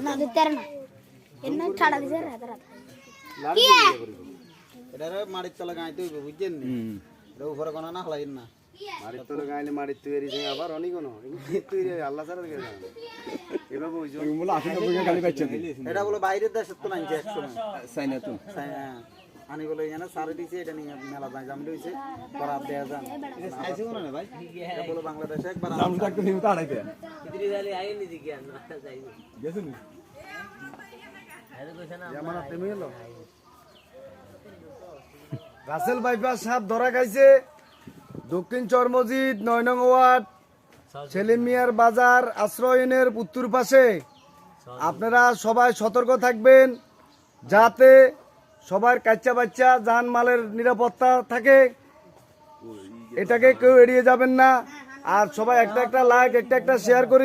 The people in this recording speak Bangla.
না দিতে না এনে ছাড়া দিছে রাত রাত এটারে মাটির তলে গাইতে হইব বুঝছেন নি এটা উপরে কোনা না হলাই না মাটির তলে গাইলে মাটির তৈরি যে আবার অনেক কোন তৈরি আল্লাহ ছাড়া দেখে না এভাবে বুঝছো বলে 80 গালি পাচ্ছে এটা বলে বাইরের দেশে তো নাইছে একসময় চাইনা তো আনি বলে এখানে সারে দিছে এটা নিয়ে মেলা দাম জামলে হইছে বরাদ দেয়া যান খাইছে কোন না ভাই এটা বলে বাংলাদেশে একবার দাম থাকতে নিউ তো আড়াইতে ইদরি গালি আইনি দিকে না যাই গেছেন আরে কইছ না আমার তেমই হলো রাসেল বাইপাস সাহেব ধরা খাইছে দক্ষিণ চর মসজিদ 9 নং ওয়ার্ড সেলিম মিয়ার বাজার আশ্রয়নের উত্তর পাশে আপনারা সবাই সতর্ক থাকবেন যাতে সবার কাচ্চা বাচ্চা জানমালের নিরাপত্তা থাকে এটাকে কেউ এড়িয়ে যাবেন না আর সবাই একটা একটা লাইক একটা একটা শেয়ার করে